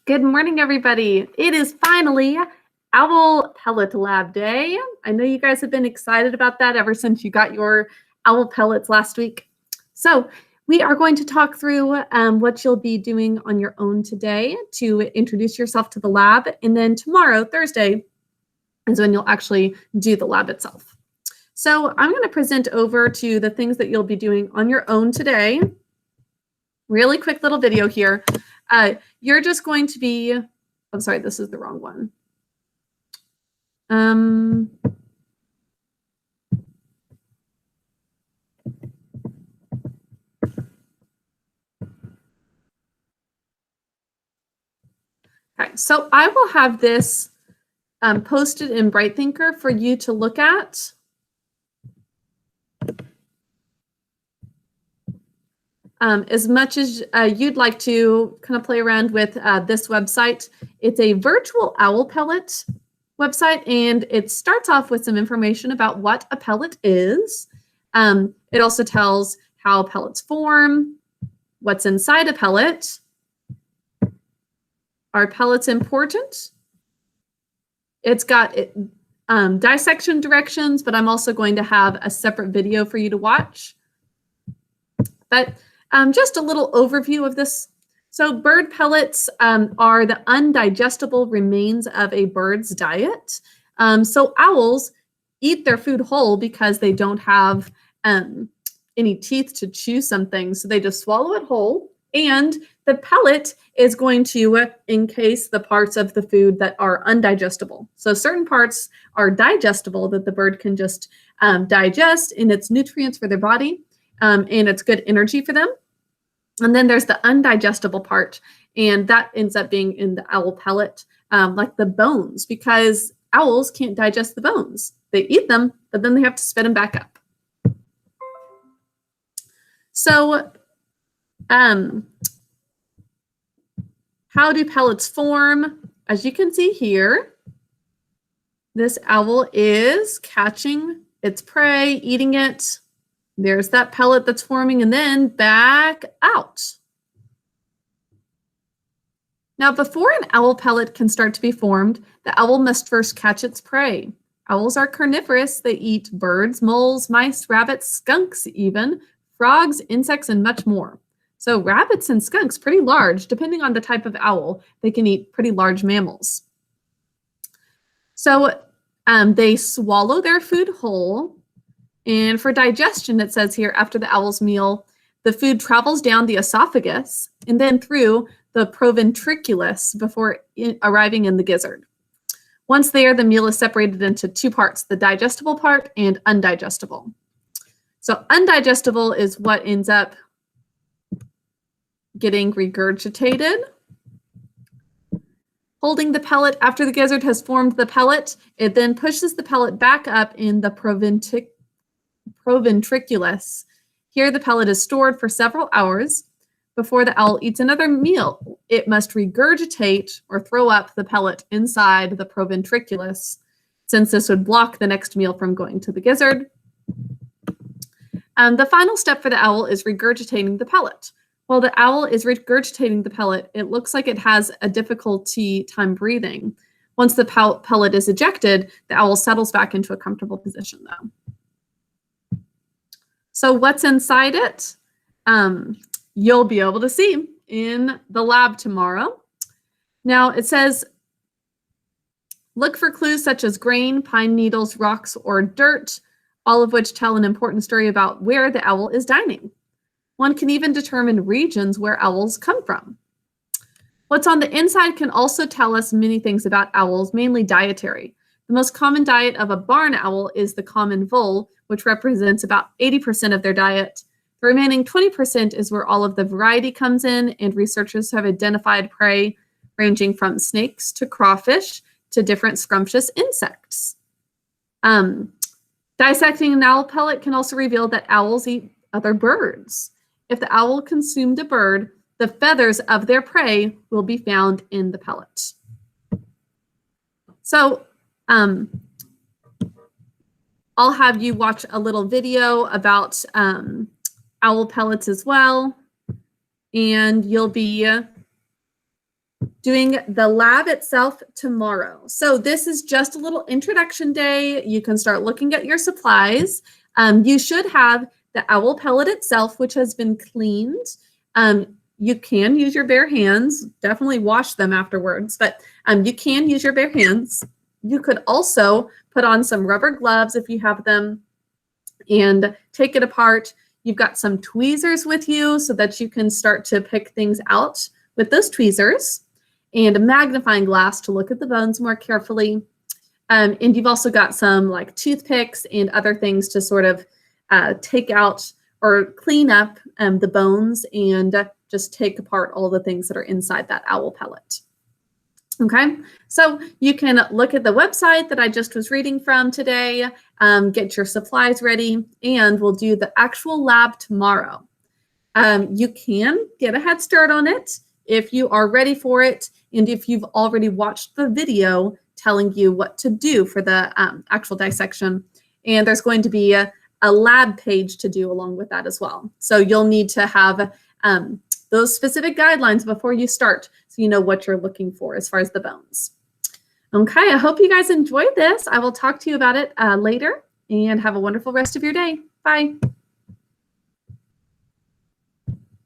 Good morning, everybody. It is finally Owl Pellet Lab Day. I know you guys have been excited about that ever since you got your owl pellets last week. So we are going to talk through what you'll be doing on your own today to introduce yourself to the lab. And then tomorrow, Thursday, is when you'll actually do the lab itself. So I'm going to present over to the things that you'll be doing on your own today. Really quick little video here. You're just going to be, I'm sorry, this is the wrong one. Okay, so I will have this posted in Bright Thinker for you to look at. As much as you'd like to kind of play around with this website, it's a virtual owl pellet website, and it starts off with some information about what a pellet is. It also tells how pellets form, what's inside a pellet. Are pellets important? It's got dissection directions, but I'm also going to have a separate video for you to watch. But just a little overview of this. So bird pellets are the undigestible remains of a bird's diet. So owls eat their food whole because they don't have any teeth to chew something. So they just swallow it whole. And the pellet is going to encase the parts of the food that are undigestible. So certain parts are digestible that the bird can just digest in its nutrients for their body, and it's good energy for them. And then there's the undigestible part, and that ends up being in the owl pellet, like the bones, because owls can't digest the bones. They eat them, but then they have to spit them back up. So how do pellets form? As you can see here, this owl is catching its prey, eating it. There's that pellet that's forming, and then back out. Now, before an owl pellet can start to be formed, the owl must first catch its prey. Owls are carnivorous. They eat birds, moles, mice, rabbits, skunks even, frogs, insects, and much more. So rabbits and skunks, pretty large. Depending on the type of owl, they can eat pretty large mammals. So they swallow their food whole. And for digestion, it says here, after the owl's meal, the food travels down the esophagus and then through the proventriculus before arriving in the gizzard. Once there, the meal is separated into two parts, the digestible part and undigestible. So undigestible is what ends up getting regurgitated. Holding the pellet after the gizzard has formed the pellet, it then pushes the pellet back up in the proventriculus. Here the pellet is stored for several hours. Before the owl eats another meal, it must regurgitate or throw up the pellet inside the proventriculus, since this would block the next meal from going to the gizzard. The final step for the owl is regurgitating the pellet. While the owl is regurgitating the pellet, it looks like it has a difficulty time breathing. Once the pellet is ejected, the owl settles back into a comfortable position though. So what's inside it? You'll be able to see in the lab tomorrow. Now it says, look for clues such as grain, pine needles, rocks, or dirt, all of which tell an important story about where the owl is dining. One can even determine regions where owls come from. What's on the inside can also tell us many things about owls, mainly dietary. The most common diet of a barn owl is the common vole, which represents about 80% of their diet. The remaining 20% is where all of the variety comes in, and researchers have identified prey ranging from snakes to crawfish to different scrumptious insects. Dissecting an owl pellet can also reveal that owls eat other birds. If the owl consumed a bird, the feathers of their prey will be found in the pellet. So I'll have you watch a little video about owl pellets as well, and you'll be doing the lab itself tomorrow. So this is just a little introduction day. You can start looking at your supplies. You should have the owl pellet itself, which has been cleaned. You can use your bare hands. Definitely wash them afterwards, but you can use your bare hands. You could also put on some rubber gloves if you have them and take it apart. You've got some tweezers with you so that you can start to pick things out with those tweezers, and a magnifying glass to look at the bones more carefully. And you've also got some like toothpicks and other things to sort of take out or clean up the bones and just take apart all the things that are inside that owl pellet. Okay, so you can look at the website that I just was reading from today, get your supplies ready, and we'll do the actual lab tomorrow. You can get a head start on it if you are ready for it, and if you've already watched the video telling you what to do for the actual dissection. And there's going to be a lab page to do along with that as well. So you'll need to have those specific guidelines before you start, so you know what you're looking for as far as the bones. Okay, I hope you guys enjoyed this. I will talk to you about it later, and have a wonderful rest of your day. Bye.